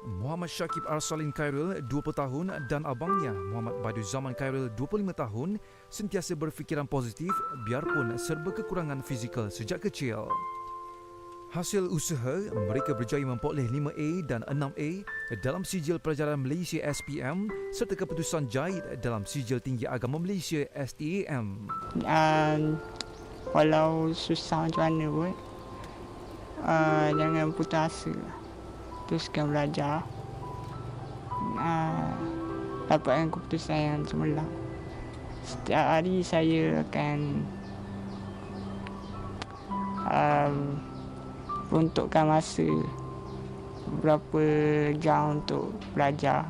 Muhammad Syakib Arsalin Khairil, 20 tahun dan abangnya Muhammad Badiuzzamanan Khairil, 25 tahun, sentiasa berfikiran positif biarpun serba kekurangan fizikal sejak kecil. Hasil usaha, mereka berjaya memperoleh 5A dan 6A dalam sijil pelajaran Malaysia SPM serta keputusan jahit dalam sijil tinggi agama Malaysia STAM. Walau susah macam mana pun, jangan putus asa lah. Teruskan belajar, dapatkan keputusan yang cemerlang. Setiap hari saya akan peruntukkan masa beberapa jam untuk belajar.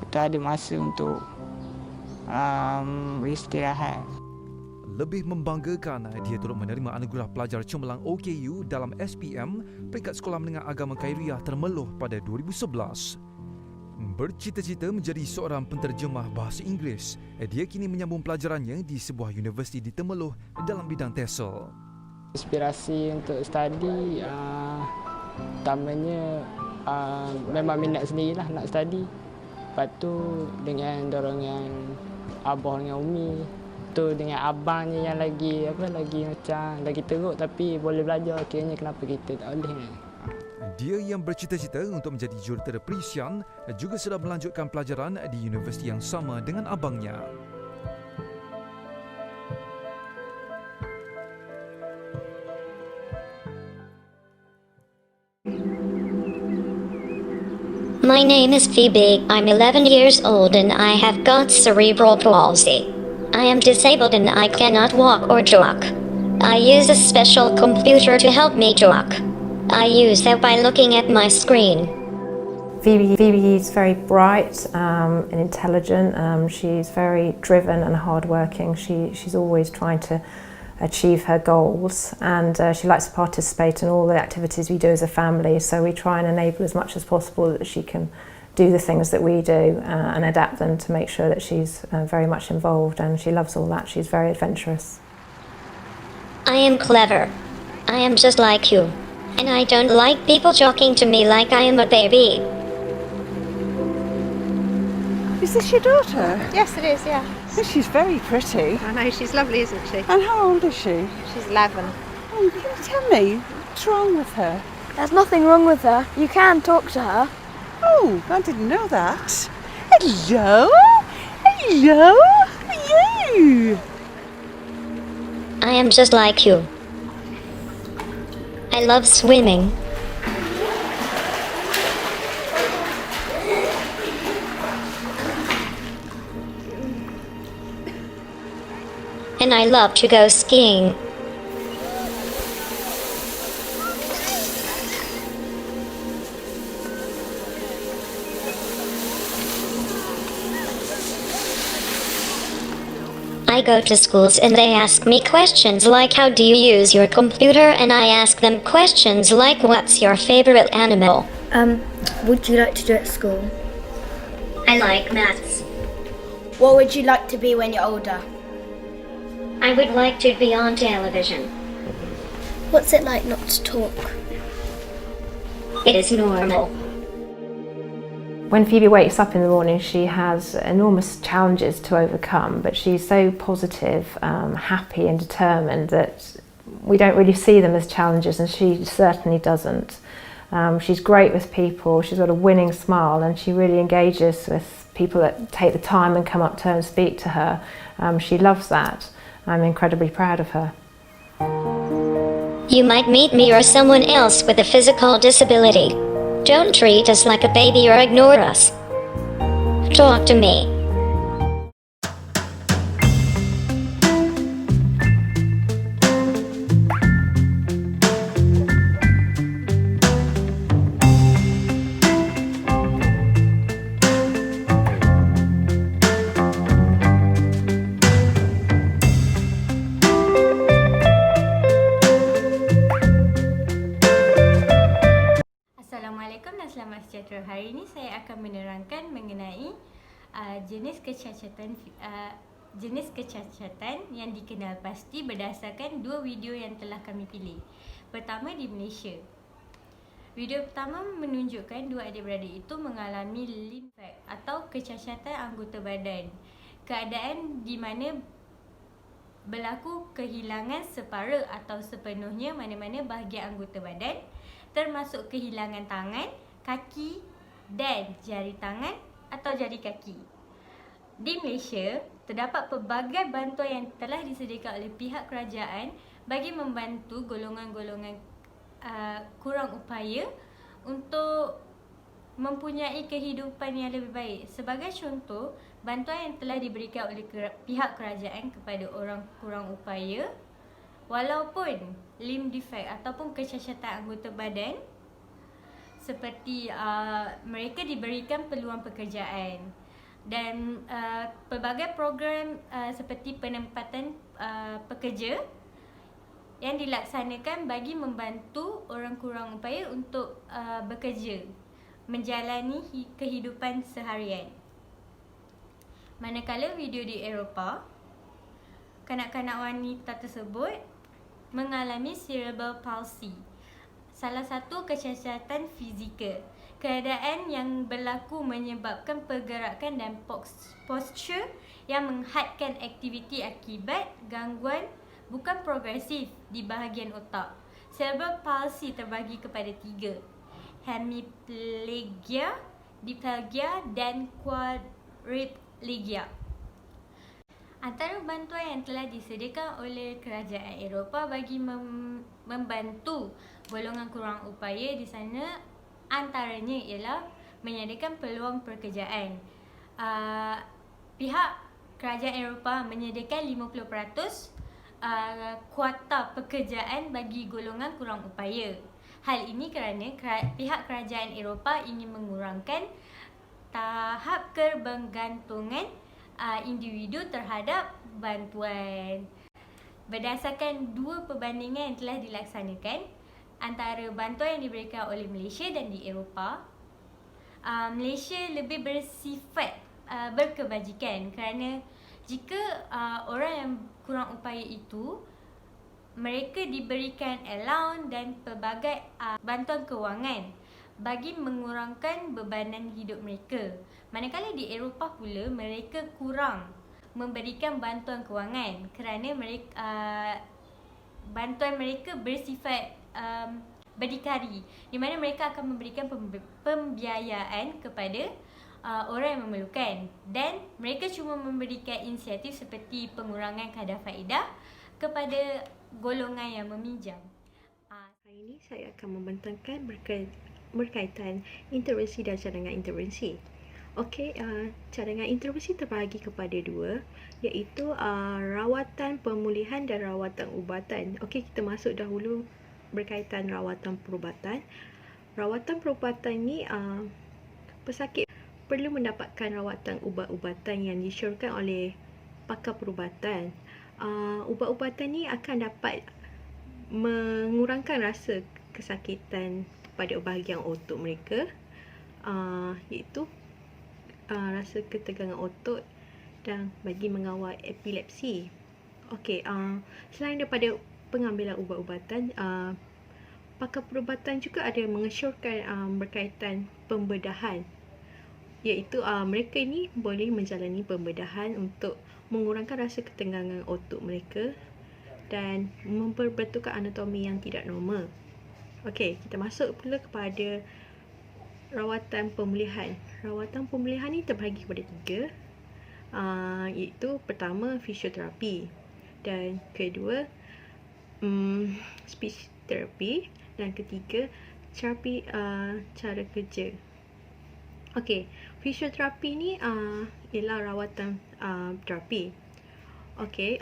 Betul ada masa untuk beristirahat. Lebih membanggakan, dia turut menerima anugerah pelajar cemerlang OKU dalam SPM peringkat Sekolah Menengah Agama Khairiyah Temerloh pada 2011. Bercita-cita menjadi seorang penterjemah bahasa Inggeris, dia kini menyambung pelajarannya di sebuah universiti di Temerloh dalam bidang TESOL. Inspirasi untuk study, utamanya memang minat sendirilah nak study. Lepas tu dengan dorongan abah dengan umi, tu dengan abangnya yang lagi macam lagi teruk tapi boleh belajar, akhirnya kenapa kita tak boleh kan? Dia yang bercita-cita untuk menjadi jurutera perisian juga sedang melanjutkan pelajaran di universiti yang sama dengan abangnya. My name is Phoebe. I'm 11 years old and I have got cerebral palsy. I am disabled and I cannot walk or talk. I use a special computer to help me talk. I use that by looking at my screen. Phoebe is very bright and intelligent. She's very driven and hardworking. She's always trying to achieve her goals, and she likes to participate in all the activities we do as a family, so we try and enable as much as possible that she can do the things that we do and adapt them to make sure that she's very much involved, and she loves all that. She's very adventurous. I am clever. I am just like you. And I don't like people talking to me like I am a baby. Is this your daughter? Yes, it is, yeah. She's very pretty. I know, she's lovely, isn't she? And how old is she? She's 11. Oh, can you tell me what's wrong with her? There's nothing wrong with her. You can talk to her. Oh, I didn't know that. Hello? Hello? How are you? I am just like you. I love swimming. And I love to go skiing. I go to schools and they ask me questions like how do you use your computer, and I ask them questions like what's your favorite animal. Would you like to do at school? I like maths. What would you like to be when you're older? I would like to be on television. What's it like not to talk? It is normal. When Phoebe wakes up in the morning, she has enormous challenges to overcome, but she's so positive, happy and determined that we don't really see them as challenges, and she certainly doesn't. She's great with people, she's got a winning smile, and she really engages with people that take the time and come up to her and speak to her. She loves that. I'm incredibly proud of her. You might meet me or someone else with a physical disability. Don't treat us like a baby or ignore us. Talk to me. Assalamualaikum dan selamat sejahtera. Hari ini saya akan menerangkan mengenai jenis kecacatan yang dikenal pasti berdasarkan dua video yang telah kami pilih. Pertama, di Malaysia. Video pertama menunjukkan dua adik-beradik itu mengalami limb defect atau kecacatan anggota badan. Keadaan di mana berlaku kehilangan separa atau sepenuhnya mana-mana bahagian anggota badan, termasuk kehilangan tangan, kaki dan jari tangan atau jari kaki. Di Malaysia, terdapat pelbagai bantuan yang telah disediakan oleh pihak kerajaan bagi membantu golongan-golongan kurang upaya untuk mempunyai kehidupan yang lebih baik. Sebagai contoh, bantuan yang telah diberikan oleh pihak kerajaan kepada orang kurang upaya walaupun limb defect ataupun kecacatan anggota badan, seperti mereka diberikan peluang pekerjaan dan pelbagai program seperti penempatan pekerja yang dilaksanakan bagi membantu orang kurang upaya untuk bekerja, menjalani kehidupan seharian. Manakala video di Eropah, kanak-kanak wanita tersebut mengalami cerebral palsy, salah satu kecacatan fizikal. Keadaan yang berlaku menyebabkan pergerakan dan postur yang menghadkan aktiviti akibat gangguan bukan progresif di bahagian otak. Cerebral palsy terbagi kepada 3: hemiplegia, diplegia dan quadriplegia. Antara bantuan yang telah disediakan oleh kerajaan Eropah bagi membantu golongan kurang upaya di sana antaranya ialah menyediakan peluang pekerjaan. Pihak kerajaan Eropah menyediakan 50% kuota pekerjaan bagi golongan kurang upaya. Hal ini kerana pihak kerajaan Eropah ingin mengurangkan tahap kebergantungan individu terhadap bantuan. Berdasarkan 2 perbandingan yang telah dilaksanakan antara bantuan yang diberikan oleh Malaysia dan di Eropah, Malaysia lebih bersifat berkebajikan kerana jika orang yang kurang upaya itu mereka diberikan allowance dan pelbagai bantuan kewangan bagi mengurangkan bebanan hidup mereka. Manakala di Eropah pula mereka kurang memberikan bantuan kewangan kerana mereka bantuan mereka bersifat berdikari, di mana mereka akan memberikan pembiayaan kepada orang yang memerlukan dan mereka cuma memberikan inisiatif seperti pengurangan kadar faedah kepada golongan yang meminjam. Hari ini saya akan membentangkan berkaitan intervensi dan cadangan intervensi. Okey, cadangan intervensi terbahagi kepada 2, iaitu rawatan pemulihan dan rawatan ubatan. Okey, kita masuk dahulu berkaitan rawatan perubatan. Rawatan perubatan ni pesakit perlu mendapatkan rawatan ubat-ubatan yang disyorkan oleh pakar perubatan. Ubat-ubatan ni akan dapat mengurangkan rasa kesakitan pada bahagian otot mereka, iaitu rasa ketegangan otot dan bagi mengawal epilepsi. Okey, selain daripada pengambilan ubat-ubatan, pakar perubatan juga ada mengesyorkan berkaitan pembedahan, iaitu mereka ni boleh menjalani pembedahan untuk mengurangkan rasa ketegangan otot mereka dan memperbetulkan anatomi yang tidak normal. Okey, kita masuk pula kepada rawatan pemulihan. Rawatan pemulihan ni terbahagi kepada 3, iaitu pertama fisioterapi dan kedua speech therapy dan ketiga terapi cara kerja. Okey, fisioterapi ni ialah rawatan terapi. Okey,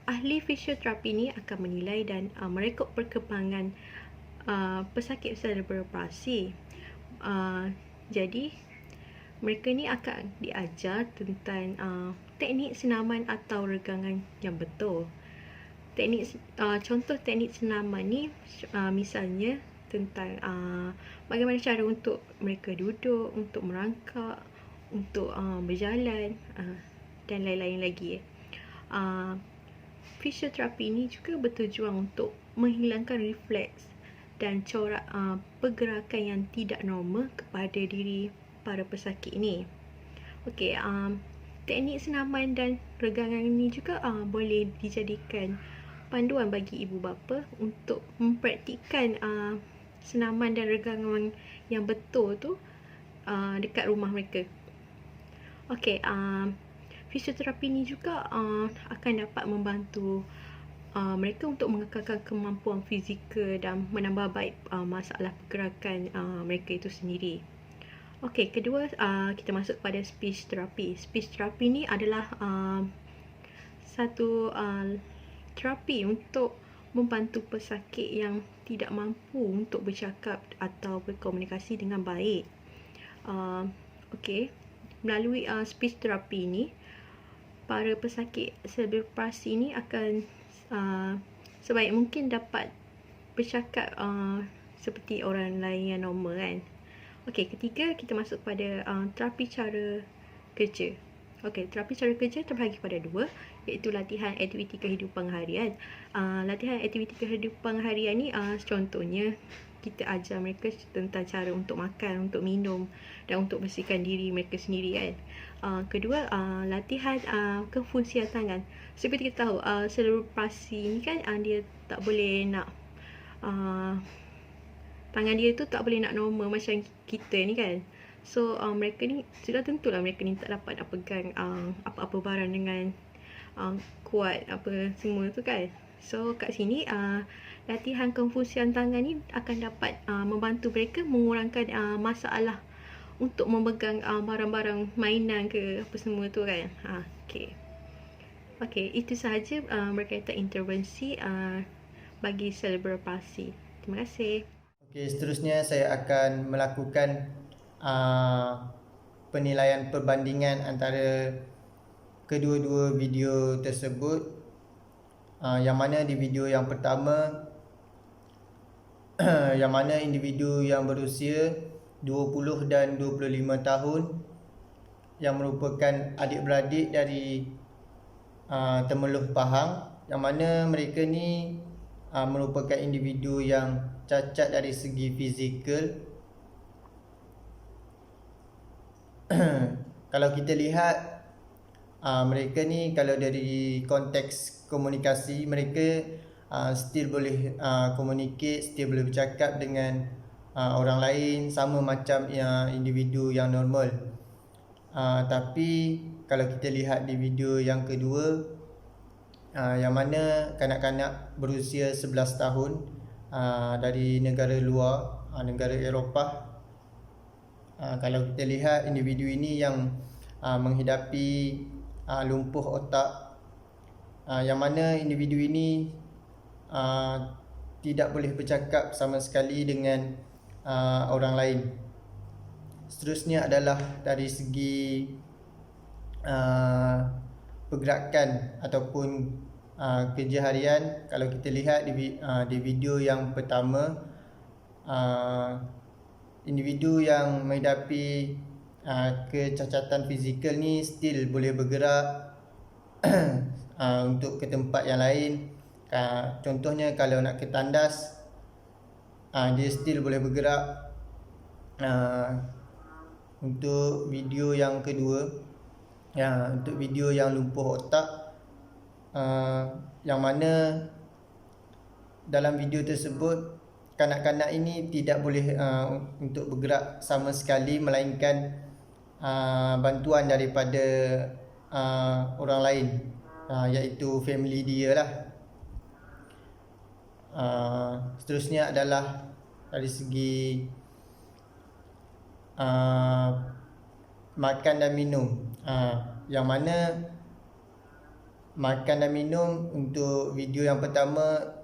ahli fisioterapi ni akan menilai dan merekod perkembangan pesakit cerebral palsy. Jadi mereka ni akan diajar tentang teknik senaman atau regangan yang betul. Contoh teknik senaman ni misalnya tentang bagaimana cara untuk mereka duduk, untuk merangkak, untuk berjalan dan lain-lain lagi. Fisioterapi ini juga bertujuan untuk menghilangkan refleks dan corak pergerakan yang tidak normal kepada diri para pesakit ini. Okey, teknik senaman dan regangan ini juga boleh dijadikan panduan bagi ibu bapa untuk mempraktikkan senaman dan regangan yang betul tu dekat rumah mereka. Okey, fisioterapi ni juga akan dapat membantu mereka untuk mengekalkan kemampuan fizikal dan menambah baik masalah pergerakan mereka itu sendiri. Okey, kedua kita masuk pada speech therapy. Speech therapy ni adalah satu terapi untuk membantu pesakit yang tidak mampu untuk bercakap atau berkomunikasi dengan baik. Okey, melalui speech therapy ni, para pesakit cerebral palsy ni akan sebaik mungkin dapat bercakap seperti orang lain yang normal kan. Okey, ketiga kita masuk pada terapi cara kerja. Okey, terapi cara kerja terbahagi pada dua, iaitu latihan aktiviti kehidupan harian. Latihan aktiviti kehidupan harian ni contohnya kita ajar mereka tentang cara untuk makan, untuk minum dan untuk bersihkan diri mereka sendiri kan. Kedua, latihan kefungsian tangan. Seperti kita tahu, cerebral palsy ni kan dia tak boleh nak tangan dia tu tak boleh nak normal macam kita ni kan. So mereka ni sudah tentulah mereka ni tak dapat nak pegang apa-apa barang dengan kuat apa semua tu kan. So kat sini latihan kefungsian tangan ni akan dapat membantu mereka mengurangkan masalah untuk memegang barang-barang mainan ke apa semua tu kan. Okey, itu sahaja berkaitan intervensi bagi cerebral palsy. Terima kasih. Okey, seterusnya saya akan melakukan penilaian perbandingan antara kedua-dua video tersebut. Yang mana di video yang pertama yang mana individu yang berusia 20 dan 25 tahun yang merupakan adik-beradik dari Temeloh Pahang, yang mana mereka ni merupakan individu yang cacat dari segi fizikal. Kalau kita lihat mereka ni, kalau dari konteks komunikasi, mereka still boleh communicate, still boleh bercakap dengan orang lain sama macam individu yang normal. Tapi kalau kita lihat di video yang kedua, yang mana kanak-kanak berusia 11 tahun dari negara luar, negara Eropah. Kalau kita lihat individu ini yang menghidapi lumpuh otak, yang mana individu ini tidak boleh bercakap sama sekali dengan orang lain. Seterusnya adalah dari segi pergerakan ataupun kerja harian. Kalau kita lihat di video yang pertama, individu yang menghidapi kecacatan fizikal ni still boleh bergerak untuk ke tempat yang lain. Contohnya kalau nak ke tandas, dia still boleh bergerak. Untuk video yang kedua, untuk video yang lumpuh otak, yang mana dalam video tersebut kanak-kanak ini tidak boleh untuk bergerak sama sekali, melainkan bantuan daripada orang lain, iaitu family dia lah. Seterusnya adalah dari segi makan dan minum, yang mana makan dan minum untuk video yang pertama,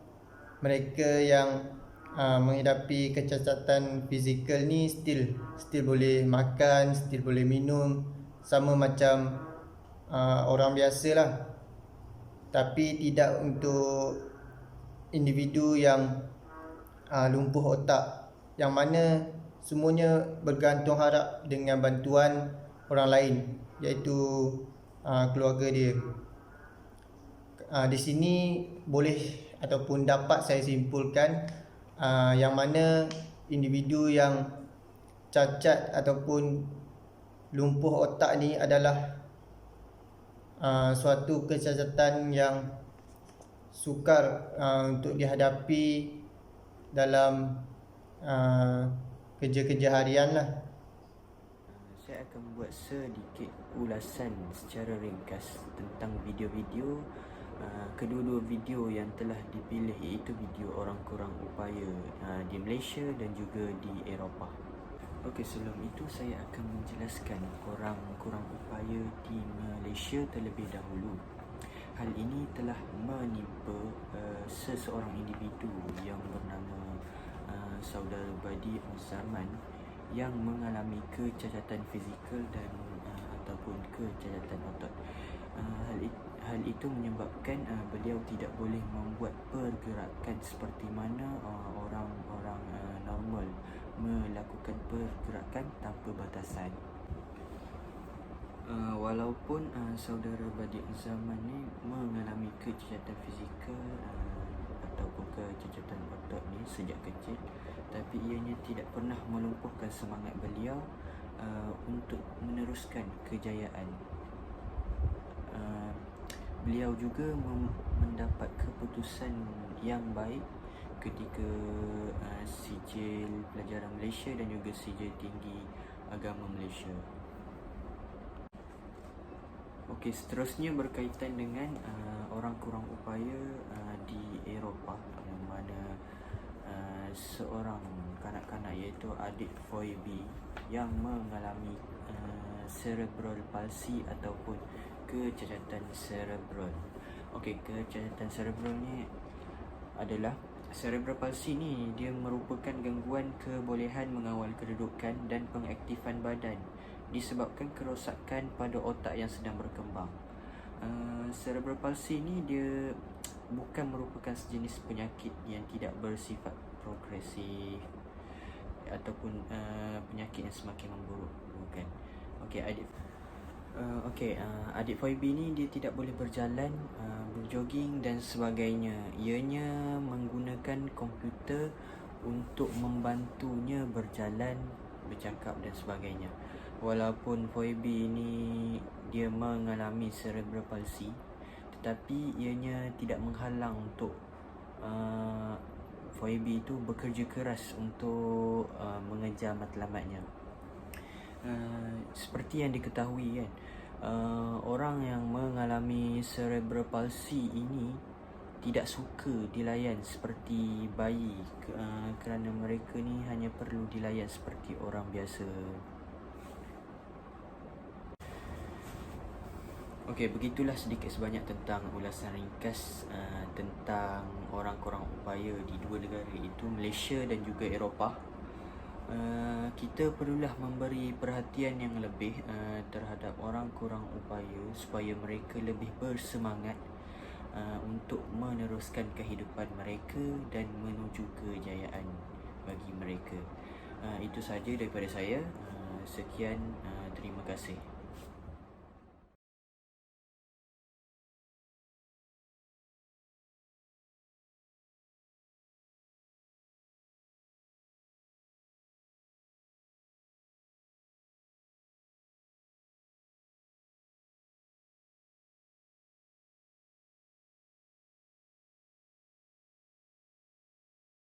mereka yang menghidapi kecacatan fizikal ni still boleh makan, still boleh minum sama macam orang biasa lah. Tapi tidak untuk individu yang lumpuh otak, yang mana semuanya bergantung harap dengan bantuan orang lain, iaitu keluarga dia. Di sini boleh ataupun dapat saya simpulkan yang mana individu yang cacat ataupun lumpuh otak ni adalah suatu kecacatan yang sukar untuk dihadapi dalam kerja-kerja harian lah. Saya akan buat sedikit ulasan secara ringkas tentang video-video kedua-dua video yang telah dipilih, iaitu video orang kurang upaya di Malaysia dan juga di Eropah. Okey, sebelum itu saya akan menjelaskan orang kurang upaya di Malaysia terlebih dahulu. Hal ini telah menimpa seseorang individu yang bernama Saudara Badi Zaman yang mengalami kecacatan fizikal dan ataupun kecacatan otot. Hal itu menyebabkan beliau tidak boleh membuat pergerakan seperti mana orang-orang normal melakukan pergerakan tanpa batasan. Walaupun Saudara Badi Zaman ni mengalami kecacatan fizikal ataupun kecacatan otot ni sejak kecil, tapi ianya tidak pernah melumpuhkan semangat beliau untuk meneruskan kejayaan. Beliau juga mendapat keputusan yang baik ketika sijil pelajaran Malaysia dan juga sijil tinggi agama Malaysia. Okey, seterusnya berkaitan dengan orang kurang upaya di Eropah, yang mana seorang kanak-kanak iaitu adik Foibi yang mengalami cerebral palsy ataupun kecacatan cerebral. Okey, kecacatan cerebral ni adalah cerebral palsy ni dia merupakan gangguan kebolehan mengawal kedudukan dan pengaktifan badan disebabkan kerosakan pada otak yang sedang berkembang. Cerebral palsy ni dia bukan merupakan sejenis penyakit yang tidak bersifat progresif ataupun penyakit yang semakin memburuk, bukan. Adik Foibi ni dia tidak boleh berjalan, berjogging dan sebagainya. Ianya menggunakan komputer untuk membantunya berjalan, bercakap dan sebagainya. Walaupun Foibi ni dia mengalami cerebral palsy, tetapi ianya tidak menghalang untuk Foibi itu bekerja keras untuk mengejar matlamatnya. Seperti yang diketahui kan, orang yang mengalami cerebral palsy ini tidak suka dilayan seperti bayi, kerana mereka ni hanya perlu dilayan seperti orang biasa. Okey, begitulah sedikit sebanyak tentang ulasan ringkas tentang orang kurang upaya di dua negara, iaitu Malaysia dan juga Eropah. Kita perlulah memberi perhatian yang lebih terhadap orang kurang upaya supaya mereka lebih bersemangat untuk meneruskan kehidupan mereka dan menuju kejayaan bagi mereka. Itu sahaja daripada saya. Sekian, terima kasih.